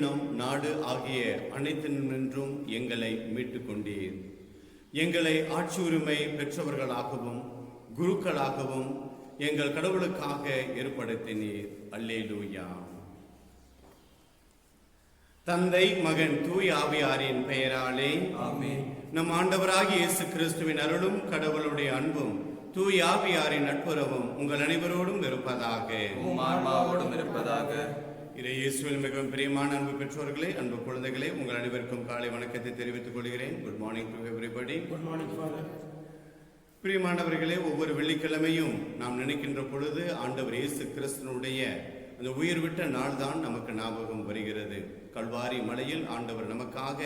இனம், நாடு ஆகிய அனைத்தினின்றும் எங்களை மீட்டுக் கொண்டீர். எங்களை ஆட்சி உரிமை பெற்றவர்களாகவும் குருக்களாகவும் எங்கள் கடவுளுக்காக ஏற்படுத்தினீர். அல்லேலூயா. தந்தை, மகன், தூய ஆவியாரின் பெயராலே ஆமென். நம் ஆண்டவராகிய இயேசு கிறிஸ்துவின் அருளும் கடவுளுடைய அன்பும் தூய ஆவியாரின் நட்புறவும் உங்கள் அனைவரோடும் இருப்பதாக. உம் ஆன்மாவோடும் இருப்பதாக. இயேசுவில் மிகவும் பிரியமான அன்பு பெற்றோர்களே, அன்பு குழந்தைகளே, உங்கள் அனைவருக்கும் காலை வணக்கத்தை தெரிவித்துக் கொள்கிறேன். Good morning to everybody. Good morning father. பிரியமானவர்களே, ஒவ்வொரு வெள்ளிக்கிழமையும் நாம் நினைக்கின்ற பொழுது ஆண்டவர் இயேசு கிறிஸ்துவனுடைய அந்த உயிர் விட்ட நாள் தான் நமக்கு ஞாபகம் வருகிறது. கல்வாரி மலையில் ஆண்டவர் நமக்காக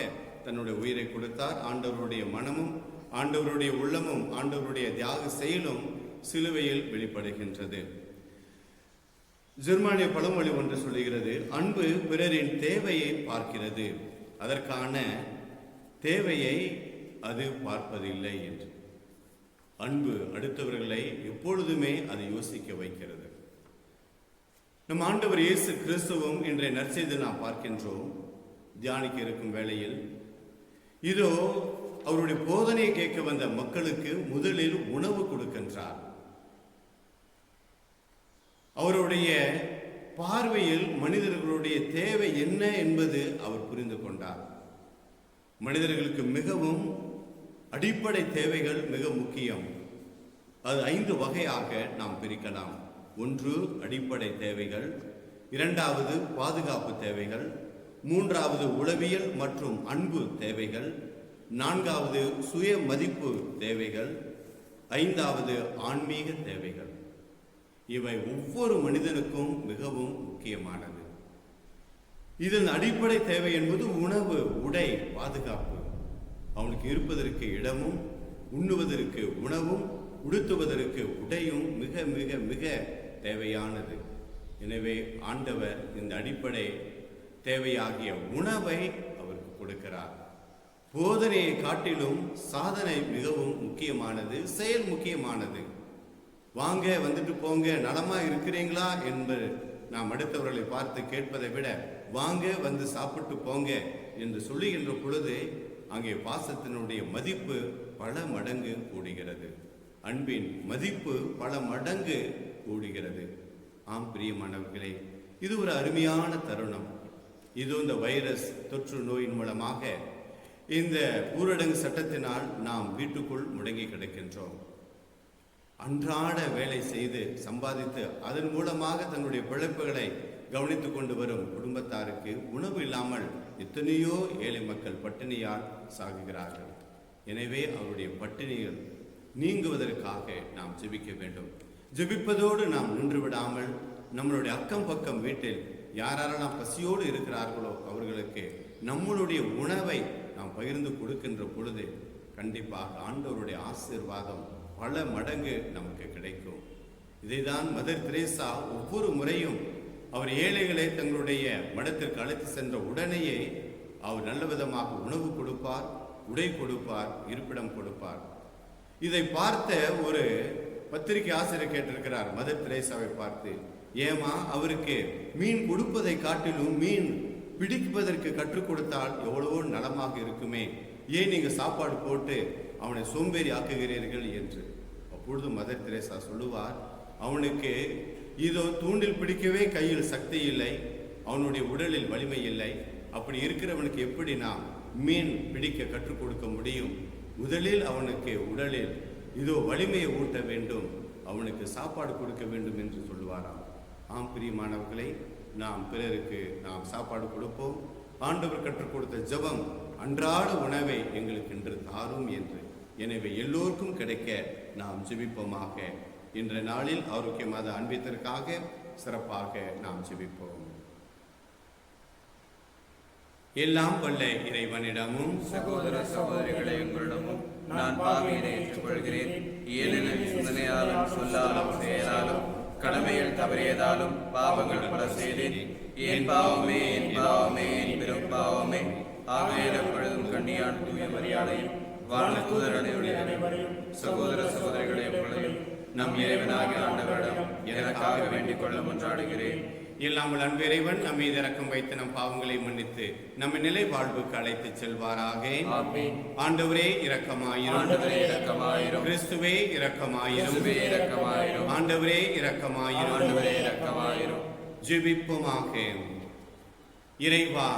தன்னுடைய உயிரை கொடுத்தார். ஆண்டவருடைய மனமும் ஆண்டவருடைய உள்ளமும் ஆண்டவருடைய தியாக செயலும் சிலுவையில் வெளிப்படுகின்றது. ஜெர்மானிய பழமொழி ஒன்று சொல்லுகிறது, அன்பு பிறரின் தேவையை பார்க்கிறது, அதற்கான தேவையை அது பார்ப்பதில்லை என்று. அன்பு அடுத்தவர்களை எப்பொழுதுமே அதை யோசிக்க வைக்கிறது. நம் ஆண்டவர் இயேசு கிறிஸ்துவும் இன்றைய நற்செய்தி நாம் பார்க்கின்றோம். தியானிக்க இருக்கும் வேளையில் இதோ அவருடைய போதனையை கேட்க வந்த மக்களுக்கு முதலில் உணவு கொடுக்கின்றார். அவருடைய பார்வையில் மனிதர்களுடைய தேவை என்ன என்பது அவர் புரிந்து கொண்டார். மனிதர்களுக்கு மிகவும் அடிப்படை தேவைகள் மிக முக்கியம். அது 5 வகையாக நாம் பிரிக்கலாம். 1 அடிப்படை தேவைகள், 2வது பாதுகாப்பு தேவைகள், 3வது உளவியல் மற்றும் அன்பு தேவைகள், 4வது சுய மதிப்பு தேவைகள், 5வது ஆன்மீக தேவைகள். இவை ஒவ்வொரு மனிதனுக்கும் மிகவும் முக்கியமானது. இதன் அடிப்படை தேவை என்பது உணவு, உடை, பாதுகாப்பு. அவனுக்கு இருப்பதற்கு இடமும், உண்ணுவதற்கு உணவும், உடுத்துவதற்கு உடையும் மிக மிக மிக தேவையானது. எனவே ஆண்டவர் இந்த அடிப்படை தேவையாகிய உணவை அவருக்கு கொடுக்கிறார். போதனையை காட்டிலும் சாதனை மிகவும் முக்கியமானது, செயல் முக்கியமானது. வாங்க, வந்துட்டு போங்க, நலமா இருக்கிறீங்களா என்று நாம் அடுத்தவர்களை பார்த்து கேட்பதை விட வாங்க, வந்து சாப்பிட்டு போங்க என்று சொல்லுகின்ற பொழுது அங்கே பாசத்தினுடைய மதிப்பு பல மடங்கு கூடுகிறது. அன்பின் மதிப்பு பல மடங்கு கூடுகிறது. ஆம் பிரியமானவர்களே, இது ஒரு அருமையான தருணம். இது இந்த வைரஸ் தொற்று நோயின் மூலமாக இந்த ஊரடங்கு சட்டத்தினால் நாம் வீட்டுக்குள் முடங்கி கிடக்கின்றோம். அன்றாட வேலை செய்து சம்பாதித்து அதன் மூலமாக தன்னுடைய பிழைப்புகளை கவனித்துக் கொண்டு வரும் குடும்பத்தாருக்கு உணவு இல்லாமல் எத்தனையோ ஏழை மக்கள் பட்டினியால் சாகுகிறார்கள். எனவே அவருடைய பட்டினிகள் நீங்குவதற்காக நாம் ஜெபிக்க வேண்டும். ஜெபிப்பதோடு நாம் நின்று விடாமல் நம்மளுடைய அக்கம் பக்கம் வீட்டில் யாரெல்லாம் பசியோடு இருக்கிறார்களோ அவர்களுக்கு நம்மளுடைய உணவை நாம் பகிர்ந்து கொடுக்கின்ற பொழுது கண்டிப்பாக ஆண்டவருடைய ஆசீர்வாதம் பல மடங்கு நமக்கு கிடைக்கும். இதைதான் மதர் தெரேசா ஒவ்வொரு முறையும் அவர் ஏழைகளை தங்களுடைய மடத்திற்கு அழைத்து சென்ற உடனேயே அவர் நல்ல விதமாக உணவு கொடுப்பார், உடை கொடுப்பார், இருப்பிடம் கொடுப்பார். இதை பார்த்த ஒரு பத்திரிகை ஆசிரியர் கேட்டிருக்கிறார் மதர் தெரேசாவை பார்த்து, ஏமா அவருக்கு மீன் கொடுப்பதை காட்டிலும் மீன் பிடிப்பதற்கு கற்றுக் கொடுத்தால் எவ்வளவோ நலமாக இருக்குமே, ஏன் நீங்க சாப்பாடு போட்டு அவனை சோம்பேறி ஆக்குகிறீர்கள் என்று. அப்பொழுது மதர் தெரேசா சொல்லுவார், அவனுக்கு இதோ தூண்டில் பிடிக்கவே கையில் சக்தி இல்லை, அவனுடைய உடலில் வலிமை இல்லை. அப்படி இருக்கிறவனுக்கு எப்படி நாம் மீன் பிடிக்க கற்றுக் கொடுக்க முடியும்? முதலில் அவனுக்கு உடலில் இதோ வலிமையை ஊட்ட வேண்டும், அவனுக்கு சாப்பாடு கொடுக்க வேண்டும் என்று சொல்லுவாராம். ஆம் பிரியமானவர்களை, நாம் பிறருக்கு நாம் சாப்பாடு கொடுப்போம். ஆண்டவர் கற்றுக் கொடுத்த ஜெபம் அன்றாட உணவை எங்களுக்கு இன்று தாரும் என்று. எனவே எல்லோருக்கும் கிடைக்க நாம் ஜெபிப்போமாக. இன்றைய நாளில் ஆரோக்கியமான அன்பியத்திற்காக சிறப்பாக நாம் ஜெபிப்போம். எல்லாம் வல்ல இறைவனிடமும் சகோதர சகோதரிகளை உங்களிடமும் நான் பாவியினை ஏற்றுக்கொள்கிறேன். ஏனெனில் சிந்தனையாலும் சொல்லாலும் செயலாலும் கடமையில் தவறியதாலும் பாவங்கள் பல செய்தேன். என் பாவமே, என் பாவமே, என் பெரும் பாவமே. ஆகையால் எப்பொழுதும் கண்ணியான தூய மரியாதையும் வானதூதர்களுடைய அனைவரையும் சகோதர சகோதரிகளை எப்பொழுதும் நம் இறைவனாகிய ஆண்டவரிடம் எனக்காக வேண்டிக் கொள்ள முன்றாடுகிறேன். இல்லாமல் அன்பு இறைவன் நம் மீது இரக்கம் வைத்து நம் பாவங்களை மன்னித்து நம்மை நிலை வாழ்வுக்கு அழைத்துச் செல்வாராக. ஆமென். ஆண்டவரே இரக்கமாயிரும். ஆண்டவரே இரக்கமாயிரும். கிறிஸ்துவே இரக்கமாயிரும். கிறிஸ்துவே இரக்கமாயிரும். ஆண்டவரே இரக்கமாயிரும். ஆண்டவரே இரக்கமாயிரும். ஜெபிப்போமாக. இறைவா,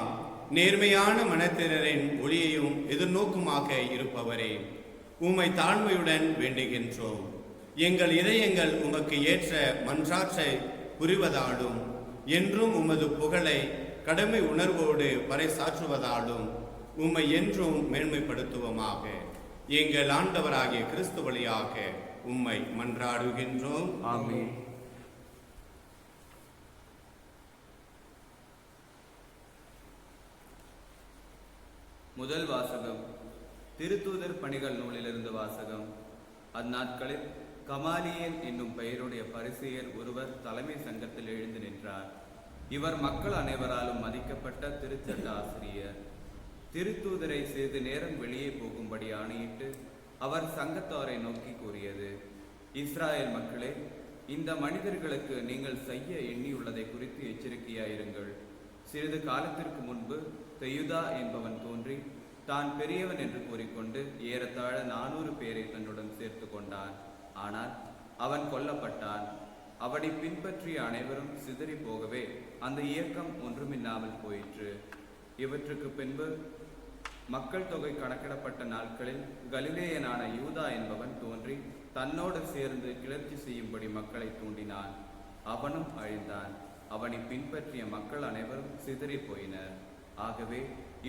நேர்மையான மனத்தினரின் ஒளியையும் எதிர்நோக்குமாக இருப்பவரே, உம்மை தாழ்மையுடன் வேண்டுகின்றோம். எங்கள் இதயங்கள் உமக்கு ஏற்ற மன்றாற்றை புரிவதாலும் என்றும் உமது புகழை கடமை உணர்வோடு பறைசாற்றுவதாலும் உம்மை என்றும் மேன்மைப்படுத்துவோமாக. எங்கள் ஆண்டவராகிய கிறிஸ்து வழியாக உம்மை மன்றாடுகின்றோம். ஆமென். முதல் வாசகம் திருத்தூதர் பணிகள் நூலிலிருந்து வாசகம். அந்நாட்களில் கமாலியேல் என்னும் பெயருடைய பரிசேயர் ஒருவர் தலைமை சங்கத்தில் எழுந்து நின்றார். இவர் மக்கள் அனைவராலும் மதிக்கப்பட்ட திருச்சட்ட ஆசிரியர். திருத்தூதரை சிறிது நேரம் வெளியே போகும்படி ஆணையிட்டு அவர் சங்கத்தாரை நோக்கி கூறியது: இஸ்ராயேல் மக்களே, இந்த மனிதர்களுக்கு நீங்கள் செய்ய எண்ணியுள்ளதை குறித்து எச்சரிக்கையாயிருங்கள். சிறிது காலத்திற்கு முன்பு தெயுதா என்பவன் தோன்றி தான் பெரியவன் என்று கூறிக்கொண்டு ஏறத்தாழ 400 பேரை தன்னுடன் சேர்த்து கொண்டான். ஆனால் அவன் கொல்லப்பட்டான். அவனை பின்பற்றிய அனைவரும் சிதறி போகவே அந்த இயக்கம் ஒன்றுமில்லாமல் போயிற்று. இவற்றுக்கு பின்பு மக்கள் தொகை கணக்கிடப்பட்ட நாட்களில் கலிலேயனான யூதா என்பவன் தோன்றி தன்னோடு சேர்ந்து கிளர்ச்சி செய்யும்படி மக்களை தூண்டினான். அவனும் அழிந்தான். அவனை பின்பற்றிய மக்கள் அனைவரும் சிதறி போயினர். ஆகவே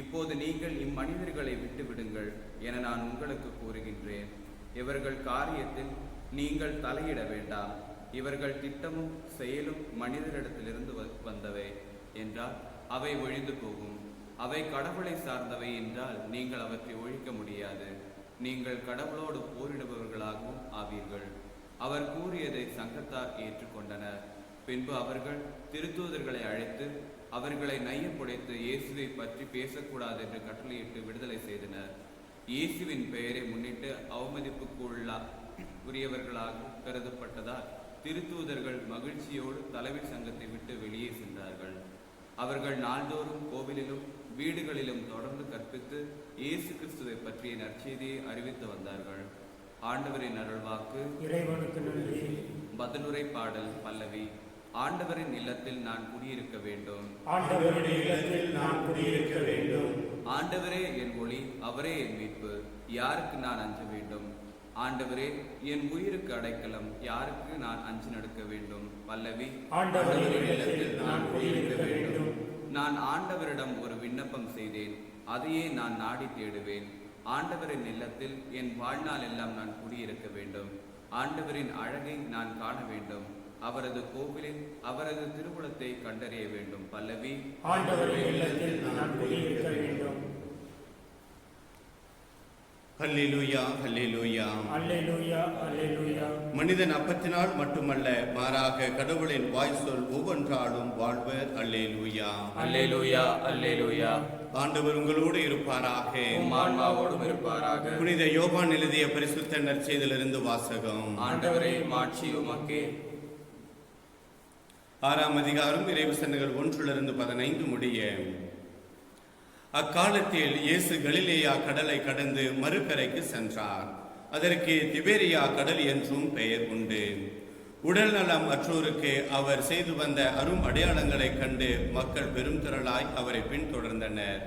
இப்போது நீங்கள் இம்மனிதர்களை விட்டுவிடுங்கள் என நான் உங்களுக்கு கூறுகின்றேன். இவர்கள் காரியத்தில் நீங்கள் தலையிட வேண்டாம். இவர்கள் திட்டமும் செயலும் மனிதரிடத்திலிருந்து வந்தவை என்றால் அவை ஒழிந்து போகும். அவை கடவுளை சார்ந்தவை என்றால் நீங்கள் அவற்றை ஒழிக்க முடியாது. நீங்கள் கடவுளோடு போரிடுபவர்களாகவும் ஆவீர்கள். அவர் கூறியதை சங்கத்தார் ஏற்றுக்கொண்டனர். பின்பு அவர்கள் திருத்தூதர்களை அழைத்து அவர்களை நையம் புடைத்து இயேசுவை பற்றி பேசக்கூடாது என்று கட்டளையிட்டு விடுதலை செய்தனர். இயேசுவின் பெயரை முன்னிட்டு அவமதிப்புக்குரியவர்களாக கருதப்பட்டதால் திருத்தூதர்கள் மகிழ்ச்சியோடு தலைமை சங்கத்தை விட்டு வெளியே சென்றார்கள். அவர்கள் நாள்தோறும் கோவிலிலும் வீடுகளிலும் தொடர்ந்து கற்பித்து இயேசு கிறிஸ்துவை பற்றிய நற்செய்தியை அறிவித்து வந்தார்கள். ஆண்டவரின் அருள்வாக்கு. இறைவனுக்கு நன்றி. பதிலுரை பாடல் பல்லவி. ஆண்டவரின் இல்லத்தில் நான் குடியிருக்க வேண்டும். ஆண்டவரின் இல்லத்தில் நான் குடியிருக்க வேண்டும். ஆண்டவரே என் ஒளி, அவரே என் மீட்பு, யாருக்கு நான் அஞ்ச வேண்டும்? ஆண்டவரே என் உயிருக்கு அடைக்கலம், யாருக்கு நான் அஞ்சு நடக்க வேண்டும்? பல்லவி. ஆண்டவரின் இல்லத்தில் நான் குடியிருக்க வேண்டும். நான் ஆண்டவரிடம் ஒரு விண்ணப்பம் செய்தேன், அதையே நான் நாடி தேடுவேன். ஆண்டவரின் இல்லத்தில் என் வாழ்நாள் எல்லாம் நான் குடியிருக்க வேண்டும். ஆண்டவரின் அழகை நான் காண வேண்டும். அவரது கோவிலில் அவரது திருவுளத்தை கண்டறிய வேண்டும். பல்லவி. ஆண்டவரின் இல்லத்தில் நான் குடியிருக்க வேண்டும். அல்லேலூயா, அல்லேலூயா. அல்லேலூயா, அல்லேலூயா. மனிதன் அப்பத்தினால் மட்டுமல்ல, மாறாக கடவுளின் வாய் சொல் ஒவ்வொன்றாலும் வாழ்வர். அல்லேலூயா, அல்லேலூயா, அல்லேலூயா. ஆண்டவர் உங்களோடு இருப்பாராக. உம் ஆன்மாவோடும் இருப்பாராக. புனித யோவான் எழுதிய பரிசுத்த நற்செய்தியிலிருந்து வாசகம். ஆண்டவரே மாட்சி உமக்கே. 6ஆம் அதிகாரம் இறைவசனங்கள் 1-15 முடிய. அக்காலத்தில் இயேசு கலிலேயா கடலை கடந்து மறுகரைக்கு சென்றார். அதற்கு திபேரியா கடல் என்றும் பெயர் உண்டு. உடல் நலம் அற்றோருக்கு அவர் செய்து வந்த அரும் அடையாளங்களை கண்டு மக்கள் பெரும் திரளாய் அவரை பின்தொடர்ந்தனர்.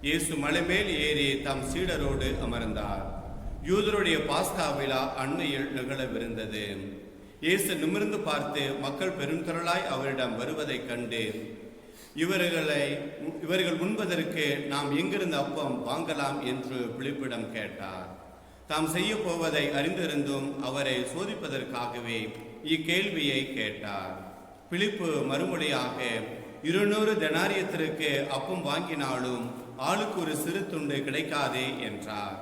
இயேசு மலைமேல் ஏறி தம் சீடரோடு அமர்ந்தார். யூதருடைய பாஸ்கா விழா அண்மையில் நிகழவிருந்தது. இயேசு நிமிர்ந்து பார்த்து மக்கள் பெருந்திரளாய் அவரிடம் வருவதைக் கண்டு இவர்கள் உண்பதற்கு நாம் எங்கிருந்து அப்பம் வாங்கலாம் என்று பிலிப்பிடம் கேட்டார். தாம் செய்ய போவதை அறிந்திருந்தும் அவரை சோதிப்பதற்காகவே இக்கேள்வியை கேட்டார். பிலிப்பு மறுமொழியாக, 200 தெனாரியத்திற்கு அப்பம் வாங்கினாலும் ஆளுக்கு ஒரு சிறு துண்டு கிடைக்காதே என்றார்.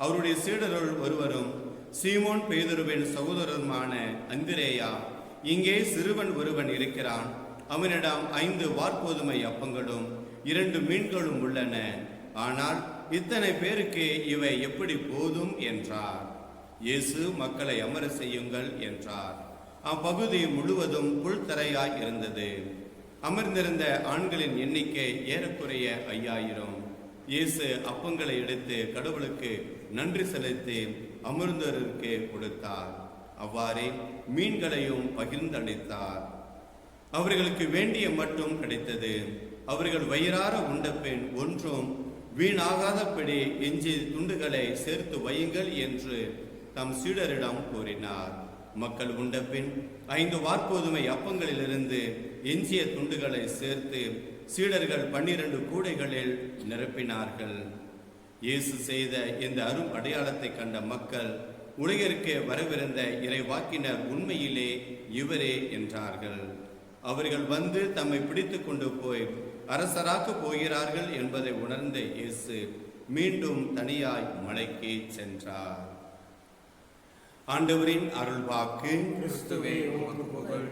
அவருடைய சீடருள் ஒருவரும் சீமோன் பேதுருவின் சகோதரருமான அந்திரேயா, இங்கே சிறுவன் ஒருவன் இருக்கிறான், அவனிடம் 5 வார்கோதுமை அப்பங்களும் 2 மீன்களும் உள்ளன, ஆனால் இத்தனை பேருக்கு இவை எப்படி போதும் என்றார். இயேசு மக்களை அமர செய்யுங்கள் என்றார். அப்பகுதி முழுவதும் புல்தரையாய் இருந்தது. அமர்ந்திருந்த ஆண்களின் எண்ணிக்கை ஏறக்குறைய 5000. இயேசு அப்பங்களை எடுத்து கடவுளுக்கு நன்றி செலுத்தி அமர்ந்தோருக்கு கொடுத்தார். அவ்வாறே மீன்களையும் பகிர்ந்தளித்தார். அவர்களுக்கு வேண்டிய மட்டும் கிடைத்தது. அவர்கள் வயிறார உண்ட பின் ஒன்றும் வீணாகாதபடி எஞ்சிய துண்டுகளை சேர்த்து வையுங்கள் என்று தம் சீடரிடம் கூறினார். மக்கள் உண்ட பின் 5 வார்கோதுமை அப்பங்களிலிருந்து எஞ்சிய துண்டுகளை சேர்த்து சீடர்கள் 12 கூடைகளில் நிரப்பினார்கள். இயேசு செய்த இந்த அரும் அடையாளத்தை கண்ட மக்கள், உலகிற்கு வரவிருந்த இறைவாக்கினர் உண்மையிலே இவரே என்றார்கள். அவர்கள் வந்து தம்மை பிடித்து கொண்டு போய் அரசராக்க போகிறார்கள் என்பதை உணர்ந்த இயேசு மீண்டும் தனியாய் மலைக்கு சென்றார். ஆண்டவரின் அருள்வாக்கு. கிறிஸ்துவே உமக்கு புகழ்.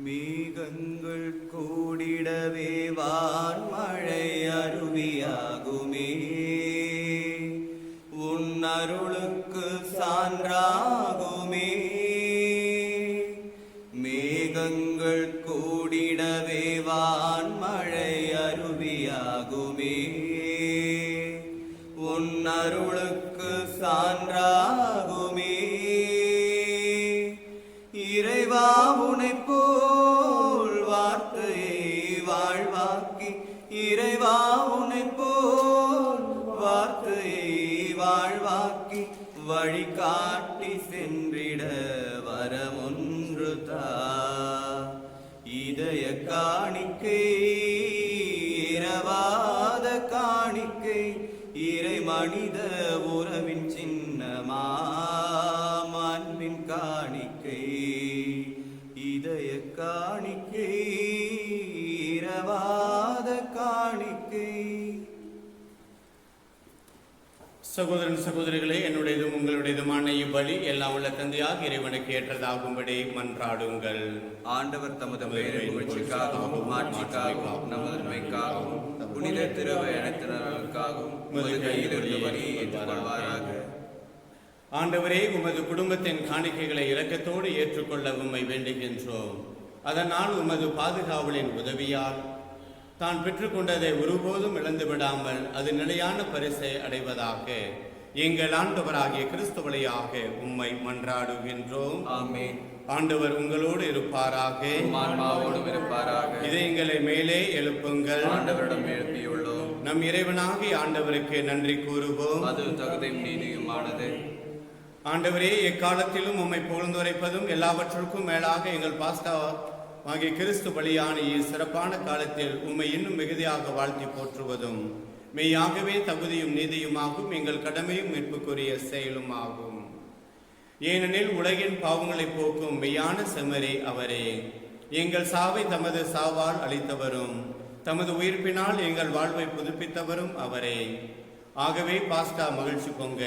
மேகங்கள் கூடிடவே வான்மழை அருவியாகுமே, உன் அருளுக்கு சான்றாகுமே. மேகங்கள் கூடிடவே வான்மழை அருவியாகுமே, உன் அருளுக்கு சான்றாகுமே. இறைவா உனைப் போல் வார்த்தையை வாழ்வாக்கி, இறைவா உனைப் போல் வார்த்தையை வாழ்வாக்கி வழிகாட்டி சென்றிட வரமொன்று தா. இதய காணிக்கை இரவாத காணிக்கை, இறை மனித உறவின் சின்னமாம் அன்பின் காணிக்கை. இதய காணிக்கை இரவாத காணிக்கை. சகோதரன் சகோதரிகளே, என்னுடையதும் உங்களுடையதுமான இவ்வழி எல்லாம் உள்ள தந்தையாக இறைவனுக்கு ஏற்றதாகும்படி மன்றாடுங்கள். ஆண்டவர் தமது பெயரை புகழ்ச்சிக்காகவும் மாட்சிக்காகவும் நமது நன்மைக்காகவும் புனித திருவயணத்தினர்களுக்காகவும் உமது கையில் இருந்து வரியை ஏற்றுக்கொள்வாராக. ஆண்டவரே, உமது குடும்பத்தின் காணிக்கைகளை இரக்கத்தோடு ஏற்றுக்கொள்ள உம்மை வேண்டுகின்றோம். அதனால் உமது பாதுகாவலின் உதவியால் தான் பெற்றுக்கொண்டதை ஒருபோதும் இழந்து விடாமல் அது நிலையான பரிசை அடைவதாக எங்கள் ஆண்டவராகிய கிறிஸ்து வழியாக உம்மை மன்றாடுகின்றோம். ஆமென். ஆண்டவர் உங்களோடு இருப்பாராக, ஆன்மாவோடும் இருப்பாராக. இதயங்களை மேலே எழுப்புங்கள். ஆண்டவரிடம் எழுப்பியுள்ளோம். நம் இறைவனாகிய ஆண்டவருக்கு நன்றி கூறுவோம். அது தகுதியும் நீதியுமானது. ஆண்டவரே, எக்காலத்திலும் உம்மை புகழ்ந்துரைப்பதும் எல்லாவற்றுக்கும் மேலாக எங்கள் பாஸ்டா ஆகிய கிறிஸ்து பலியான சிறப்பான காலத்தில் உம்மை இன்னும் மிகுதியாக வாழ்த்தி போற்றுவதும் மெய்யாகவே தகுதியும் நீதியுமாகும், எங்கள் கடமையும் மீட்புக்குரிய செயலும் ஆகும். ஏனெனில் உலகின் பாவங்களை போக்கும் மெய்யான செம்மறி அவரே. எங்கள் சாவை தமது சாவால் அளித்தவரும் தமது உயிர்ப்பினால் எங்கள் வாழ்வை புதுப்பித்தவரும் அவரே. ஆகவே பாஸ்டா மகிழ்ச்சி பொங்க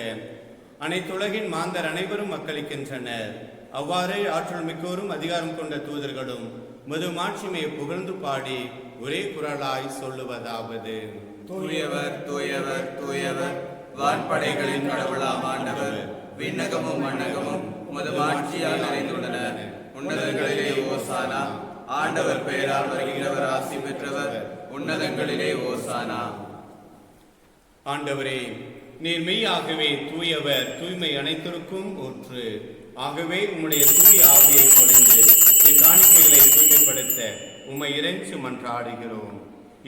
அனைத்துலகின் மாந்தர் அனைவரும் மக்களிக்கின்றனர். அவ்வாறே ஆற்றல் மிக்கோரும் அதிகாரம் கொண்ட தூதர்களும் மது மாட்சிமையை புகழ்ந்து பாடி ஒரே குரலாய் சொல்லுவதாவது: தூயவர் தூயவர் தூயவர், வான்படைகளின் கடவுளாம் ஆண்டவர். விண்ணகமும் மண்ணகமும் உமது மாட்சியால் நிறைந்துள்ளன. உன்னதங்களிலே ஓசானா. ஆண்டவர் பெயரால் வருகிறவர் ஆசி பெற்றவர். உன்னதங்களிலே ஓசானா. ஆண்டவரே, நீர் மெய்யாகவே தூயவர், தூய்மை அனைத்திற்கும் ஊற்று. ஆகவே உம்முடைய தூய ஆவியை பொழிந்து இக்காணிக்கைகளை தூய்மைப்படுத்த உம்மை இறைஞ்சி மன்றாடுகிறோம்.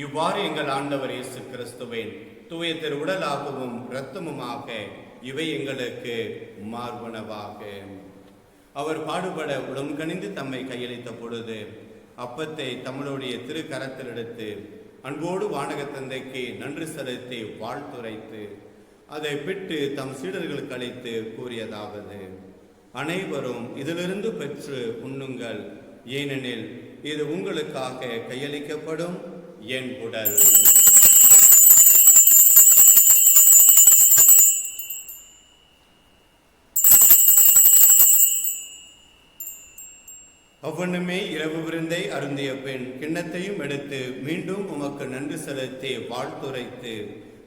இவ்வாறு எங்கள் ஆண்டவர் இயேசு கிறிஸ்துவின் தூய திரு உடலாகவும் இரத்தமுமாக இவை எங்களுக்கு மார்பனவாக. அவர் பாடுபட உளம் கனிந்து தம்மை கையளித்த பொழுது அப்பத்தை தம்முடைய திரு கரத்தில் எடுத்து அன்போடு வானக தந்தைக்கு நன்றி செலுத்தி வாழ்த்துரைத்து அதை பிட்டு தம் சீடர்களுக்கு அளித்து கூறியதாவது: அனைவரும் இதிலிருந்து பெற்று உண்ணுங்கள், ஏனெனில் இது உங்களுக்காக கையளிக்கப்படும் என் உடல். அவ்வண்ணமே இரவு விருந்தை அருந்திய பின் கிண்ணத்தையும் எடுத்து மீண்டும் உமக்கு நன்றி செலுத்தி வாழ்த்துரைத்து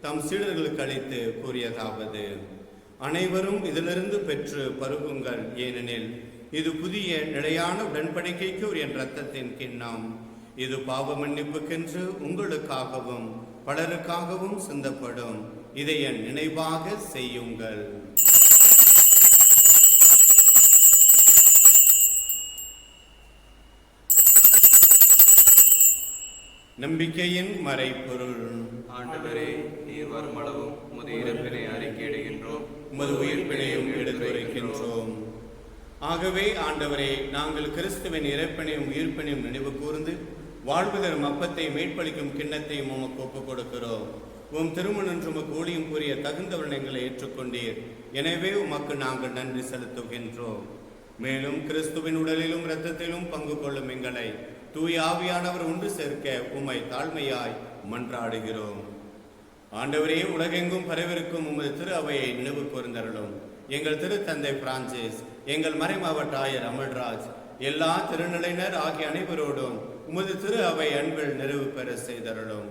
தம் சீடர்களுக்கு அளித்து கூறியதாவது: அனைவரும் இதிலிருந்து பெற்று பருகுங்கள், ஏனெனில் இது புதிய நிலையான உடன்படிக்கைக்கு என் இரத்தத்தின் கிண்ணம். இது பாவ மன்னிப்புக்கென்று உங்களுக்காகவும் பலருக்காகவும் சிந்தப்படும். இதை என் நினைவாக செய்யுங்கள். நம்பிக்கையின் மறைபொருள். ஆண்டவரே, நீர் வருமளவும் உமது இறப்பினை அறிக்கையிடுகின்றோம், உமது உயிர்ப்பினையும் எடுத்துரைக்கின்றோம். ஆகவே ஆண்டவரே, நாங்கள் கிறிஸ்துவின் இறப்பினையும் உயிர்ப்பினையும் நினைவு கூர்ந்து வாழ்வு தரும் அப்பத்தை மீட்பளிக்கும் கிண்ணத்தையும் உமக்கு ஒப்புக் கொடுக்கிறோம். உம் திருமணன்று உமக்கு ஊழியம் புரிய தகுந்தவர்கள் எங்களை ஏற்றுக்கொண்டீர். எனவே உமக்கு நாங்கள் நன்றி செலுத்துகின்றோம். மேலும் கிறிஸ்துவின் உடலிலும் இரத்தத்திலும் பங்கு கொள்ளும் எங்களை தூய ஆவியானவர் ஒன்று சேர்க்க உம்மை தாழ்மையாய் மன்றாடுகிறோம். ஆண்டவரே, உலகெங்கும் பரவிருக்கும் உமது திரு அவையை நினைவு கூர்ந்தருளும். எங்கள் திருத்தந்தை பிரான்சிஸ், எங்கள் மறைமாவட்ட ஆயர் அமல்ராஜ், எல்லா திருநிலையினர் ஆகிய அனைவரோடும் உமது திரு அவை அன்பில் நிறைவு பெற செய்தருளும்.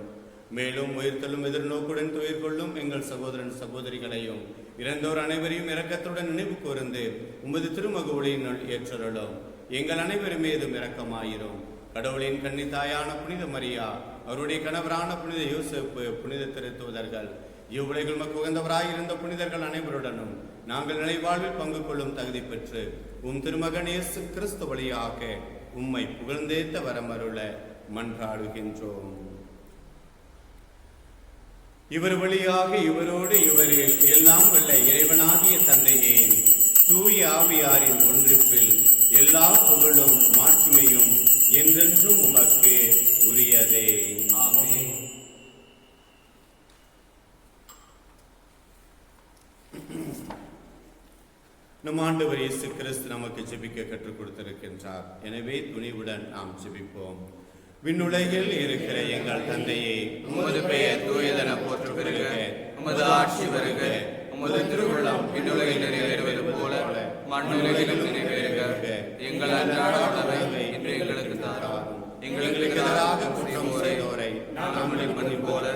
மேலும் உயிர்த்தலும் எதிர்நோக்குடன் துயிர் கொள்ளும் எங்கள் சகோதரன் சகோதரிகளையும் இறந்தோர் அனைவரையும் இரக்கத்துடன் நினைவு கூர்ந்து உமது திருமக ஒளியினுள் ஏற்றருளும். எங்கள் அனைவரும் மீதும் இரக்கமாயிரும். கடவுளின் கன்னித்தாயான புனித மரியா, அவருடைய கணவரான புனித யோசேப்பு, புனித திருத்தூதர்கள், இவ்வுலகில் மக்கு உகந்தவராயிருந்த புனிதர்கள் அனைவருடனும் நாங்கள் நிலைவாழ்வில் பங்கு கொள்ளும் தகுதி பெற்று உம் திருமகன் இயேசு கிறிஸ்து வழியாக உம்மை புகழ்ந்தேத்த வரமருள மன்றாடுகின்றோம். இவர் வழியாக இவரோடு இவரில் எல்லாம் வல்ல இறைவனாகிய தந்தையே, தூய ஆவியாரின் ஒன்றிப்பில் எல்லா புகழும் மாட்சிமையும் என்றென்றும் உமக்கு உரியதே. ஆமென். நம் ஆண்டவர் இயேசு கிறிஸ்து நமக்கு ஜெபிக்க கற்றுக் கொடுத்திருக்கின்றார். எனவே துணிவுடன் நாம் ஜெபிப்போம். விண்ணுலகில் இருக்கிற எங்கள் தந்தையே, உமது பெயர் தூயதென போற்றப் பெறுக. உமது ஆட்சி வருக. உமது திருவுள்ளம் விண்ணுலகில் நிறைவேறுவது போல மண்ணுலகிலும் நிறைவேறுக. எங்கள் அன்றாட உணவை இன்று எங்களுக்கு தாரும். எங்களுக்கு எதிராக குற்றம் செய்தோரை நாங்கள் மன்னிப்போல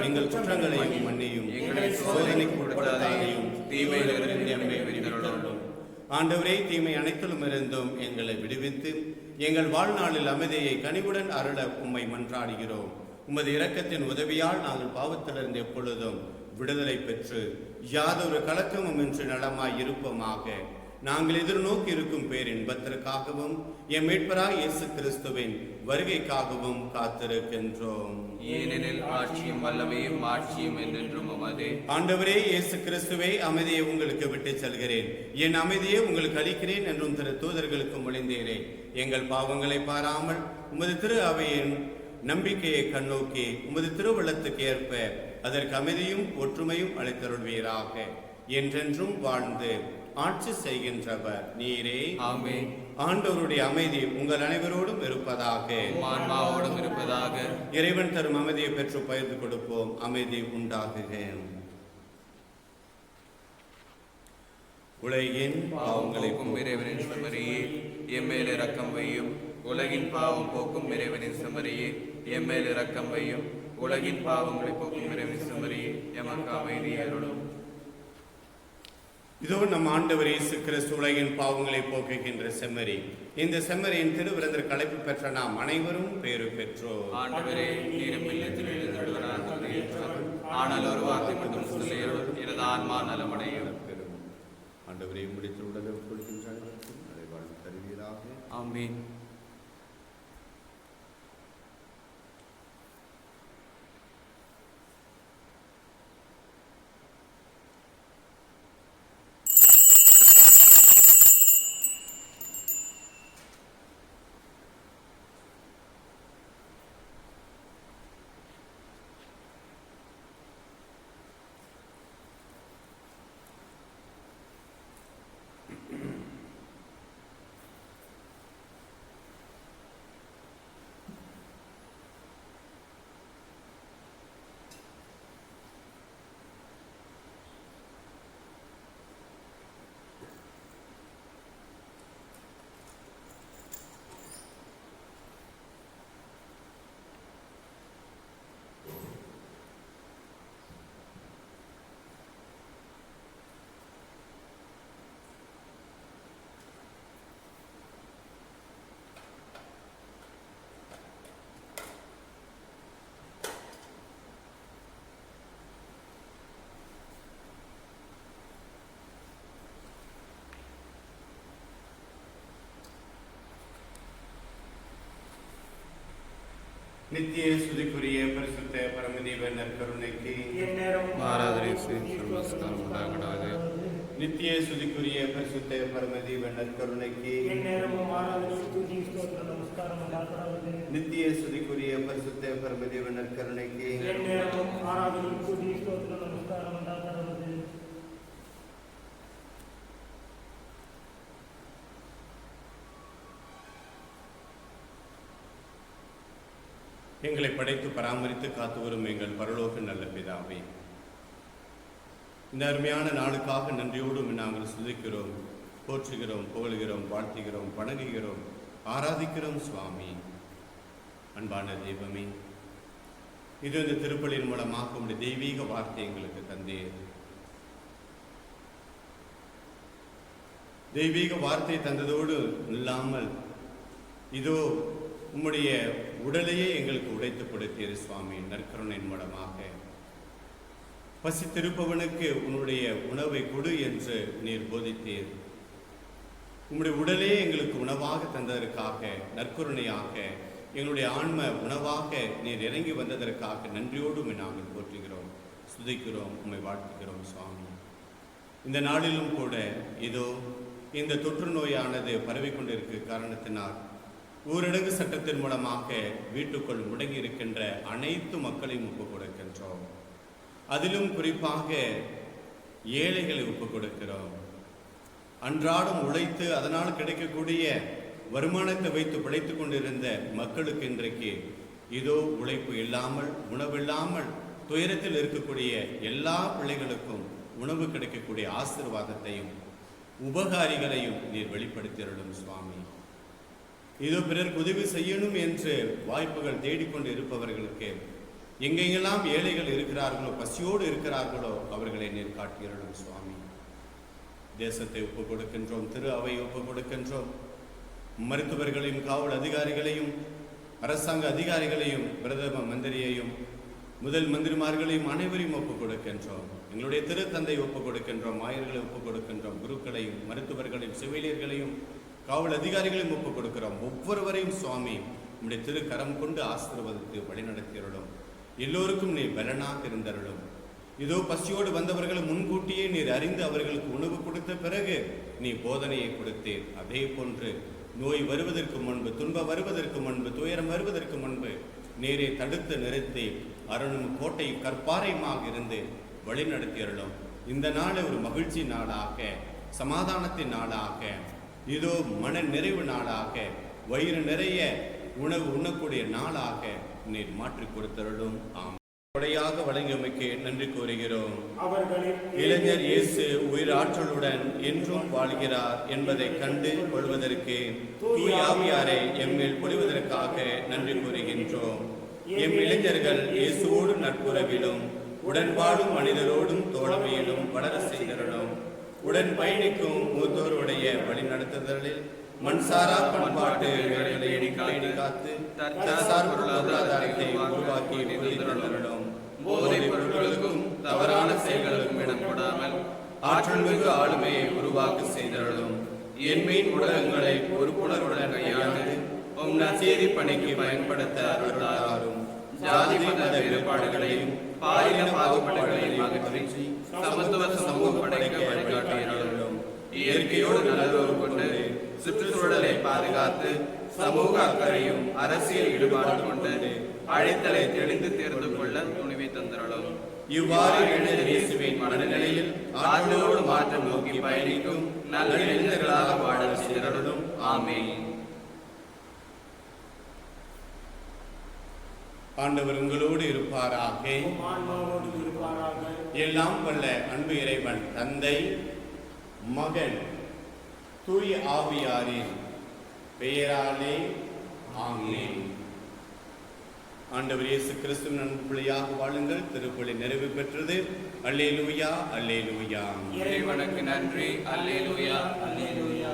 எங்கள் குற்றங்களையும் மன்னியும். எங்களை சோதனைக்கு உட்படாதேயும் தீமையிலிருந்து எம்மை விடுவித்தருளும். ஆண்டவரே, தீமை அனைத்திலும் இருந்தும் எங்களை விடுவித்து எங்கள் வாழ்நாளில் அமைதியை கனிவுடன் அருள உம்மை மன்றாடுகிறோம். உமது இரக்கத்தின் உதவியால் நாங்கள் பாவத்திலிருந்து எப்பொழுதும் விடுதலை பெற்று யாதொரு கலக்கமும் இன்று நலமாய் இருப்போமாக. நாங்கள் எதிர்நோக்கி இருக்கும் பேரின்பத்திற்காகவும் எம் மீட்பராய் இயேசு கிறிஸ்துவின் வருகைக்காகவும் காத்திருக்கின்றோம். ஏனெனில் ஆட்சியும் வல்லமையும் மாட்சியும் என்றென்றும் உமதே. ஆண்டவரே இயேசு கிறிஸ்துவே, அமைதியை உங்களுக்கு விட்டு செல்கிறேன், என் அமைதியை உங்களுக்கு அளிக்கிறேன் என்றும் திரு தூதர்களுக்கு மொழிந்தீரே. எங்கள் பாவங்களை பாராமல் உமது திரு அவையின் நம்பிக்கையை கண்ணோக்கி உமது திருவள்ளத்துக்கு ஏற்ப அதற்கு அமைதியும் ஒற்றுமையும் அளித்தருள்வீராக. என்றென்றும் வாழ்ந்து ஆட்சி செய்கின்றவர் நீரே. ஆமென். ஆண்டவருடைய அமைதி உங்கள் அனைவரோடும் இருப்பதாக. ஆன்மாவோடும் இருப்பதாக. இறைவன் தரும் அமைதியை பெற்று பகிர்ந்து கொடுப்போம். அமைதி உண்டாகுக. உலகின் பாவங்களை போக்கும் இறைவனின் செம்மறியே, எம்மேல் இரக்கம் வையும். உலகின் பாவம் போக்கும் இறைவனின் செம்மறியே, எம்மேல் இரக்கம் வையும். உலகின் பாவங்களை போக்கும் இறைவனின் செம்மறியே, எமக்கு அமைதி அருளும். இதோ நம் ஆண்டவர் இயேசு கிறிஸ்து உலகின் பாவங்களை போக்குகின்ற செம்மறி. இந்த செம்மறியின் திருவிருந்திற்கு அழைப்பு பெற்ற நாம் அனைவரும் பேறு பெற்றோர். ஆண்டவரே, நீரும் இல்லத்தில் எழுந்தருளுவராக தகுதியற்றவர். ஆனால் ஒரு வார்த்தை மட்டும் சொல்லியருள், எனது ஆன்மா நலமடையும். ஆண்டவரை முடித்து உடலை கொடுக்கின்ற அதை வாழ்வு தருவீராக. ஆமென். நித்திய சுதிக்குரிய பரிசுத்த பரமதேவ நற்கருணைக்கு ஆராதனை நமஸ்காரம் உண்டாகடாது. நித்திய சுதிக்குரிய பரிசுத்த பரமதேவ நற்கருணைக்கு நித்திய சுதிக்குரிய பரிசுத்த பரமதேவ நற்கருணைக்கு எங்களை படைத்து பராமரித்து காத்து வரும் எங்கள் பரலோக நல்ல பிதாவே, இந்த அருமையான நாளுக்காக நன்றியோடு நாங்கள் சுதிக்கிறோம், போற்றுகிறோம், புகழ்கிறோம், வாழ்த்துகிறோம், வணங்குகிறோம், ஆராதிக்கிறோம் சுவாமி. அன்பான தெய்வமே, இது இந்த திருப்பலியின் மூலமாக உங்களுடைய தெய்வீக வார்த்தை எங்களுக்கு தந்தீர். தெய்வீக வார்த்தை தந்ததோடு இல்லாமல் இதோ உம்முடைய உடலையே எங்களுக்கு உடைத்து கொடுத்தீர் சுவாமி. நற்கருணையின் மூலமாக பசித்திருப்பவனுக்கு உன்னுடைய உணவை கொடு என்று நீர் போதித்தீர். உம்முடைய உடலே எங்களுக்கு உணவாக தந்ததற்காக, நற்கருணையாக எங்களுடைய ஆன்ம உணவாக நீர் இறங்கி வந்ததற்காக நன்றியோடு நாங்கள் போற்றுகிறோம், சுதிக்கிறோம், உம்மை வாழ்த்துகிறோம் சுவாமி. இந்த நாளிலும் கூட இதோ இந்த தொற்று நோயானது பரவிக்கொண்டிருக்க காரணத்தினால் ஊரடங்கு சட்டத்தின் மூலமாக வீட்டுக்குள் முடங்கி இருக்கின்ற அனைத்து மக்களையும் ஒப்புக் கொடுக்கின்றோம். அதிலும் குறிப்பாக ஏழைகளை ஒப்புக் கொடுக்கிறோம். அன்றாடம் உழைத்து அதனால் கிடைக்கக்கூடிய வருமானத்தை வைத்து பிழைத்துக் கொண்டிருந்த மக்களுக்கு இன்றைக்கு இதோ உழைப்பு இல்லாமல், உணவில்லாமல் துயரத்தில் இருக்கக்கூடிய எல்லா பிள்ளைகளுக்கும் உணவு கிடைக்கக்கூடிய ஆசீர்வாதத்தையும் உபகாரிகளையும் நீர் வெளிப்படுத்தியருளும் சுவாமி. இதோ பிறருக்கு உதவி செய்யணும் என்று வாய்ப்புகள் தேடிக்கொண்டு இருப்பவர்களுக்கு எங்கெங்கெல்லாம் ஏழைகள் இருக்கிறார்களோ, பசியோடு இருக்கிறார்களோ அவர்களை நீர் காட்டியருளும் சுவாமி. தேசத்தை ஒப்புக் கொடுக்கின்றோம், திரு அவை ஒப்புக் கொடுக்கின்றோம், மருத்துவர்களையும், காவல் அதிகாரிகளையும், அரசாங்க அதிகாரிகளையும், பிரதம மந்திரியையும், முதல் மந்திரிமார்களையும் அனைவரையும் ஒப்புக் கொடுக்கின்றோம். எங்களுடைய திருத்தந்தை ஒப்புக் கொடுக்கின்றோம், ஆயர்களை ஒப்புக் கொடுக்கின்றோம், குருக்களையும், மருத்துவர்களையும், செவிலியர்களையும், காவல் அதிகாரிகளையும் ஒப்புக் கொடுக்கிறோம். ஒவ்வொருவரையும் சுவாமி உம்முடைய திரு கரம் கொண்டு ஆசீர்வதித்து வழிநடத்தியருளும். எல்லோருக்கும் நீர் பலனாக இருந்தருளும். இதோ பசியோடு வந்தவர்களை முன்கூட்டியே நீர் அறிந்து அவர்களுக்கு உணவு கொடுத்த பிறகு நீ போதனையை கொடுத்தீர். அதே போன்று நோய் வருவதற்கு முன்பு, துன்பம் வருவதற்கு முன்பு, துயரம் வருவதற்கு முன்பு நீரை தடுத்து நிறுத்தி அருணும் கோட்டை கற்பாரையுமாக இருந்து வழிநடத்தியருளும். இந்த நாளை ஒரு மகிழ்ச்சி நாளாக, சமாதானத்தின் நாளாக, இதோ மன நிறைவு நாளாக, வயிறு நிறைய உணவு உண்ணக்கூடிய நாளாக நீர் மாற்றிக் கொடுத்தருளும். ஆம். கொடையாக வழங்கியமைக்கு நன்றி கூறுகிறோம். இளைஞர் இயேசு உயிர் ஆற்றலுடன் என்றும் வாழ்கிறார் என்பதை கண்டு கொள்வதற்கு தூய ஆவியாரை எம்மேல் பொழிவதற்காக நன்றி கூறுகின்றோம். எம் இளைஞர்கள் இயேசுவோடு நட்புறவிலும் உடன் வாழும் மனிதரோடும் தோழமையிலும் வளர செய்தருளும். உடன் பயணிக்கும் மூத்தோருடைய வழிநடத்துதலில் மண்சாரா பண்பாட்டு காத்து தற்சார் பொருளாதாரத்தை உருவாக்கி விழுந்தருளும். போதைப் பொருட்களுக்கும் தவறான செயல்களுக்கும் இடம் கொடாமல் ஆற்றல் மிகு ஆளுமையை உருவாக்க செய்தருளும். எண்மையின் ஊடகங்களை பொறுப்புணர்வுடன் கையாண்டு உம் நற்செய்தி பணிக்கு பயன்படுத்த அருளாரும். ஜாதி மத வேறுபாடுகளையும் பாலின பாகுபாடுகளையும் அகற்றி சமத்துவ சமூகம் படைக்க வழிகாட்டியருளும். இயற்கையோடு நல்லுறவு கொண்டு சுற்றுச்சூழலை பாதுகாத்து சமூக அக்கறையும் அரசியல் ஈடுபாடு கொண்டு அழைத்தலை தெளிந்து தேர்ந்து கொள்ள துணிவை தந்தருளும். இவ்வாறு இளைஞர் இயேசுவின் மனநிலையில் ஆற்றலோடு மாற்றம் நோக்கி பயணிக்கும் நல்ல இளைஞர்களாக வாழ செய்தருளும். ஆமென். ஆண்டவர் உங்களோடு இருப்பாராக. எல்லாம் வல்ல அன்பு இறைவன் தந்தை, மகன், தூய ஆவியாரின் பெயராலே ஆமென். ஆண்டவர் இயேசு கிறிஸ்துவின் அன்பு பிள்ளையாக வாழுங்கள். திருப்பலி நிறைவு பெற்றது. அல்லேலூயா, அல்லேலூயா. இறைவனுக்கு நன்றி. அல்லேலூயா, அல்லேலூயா.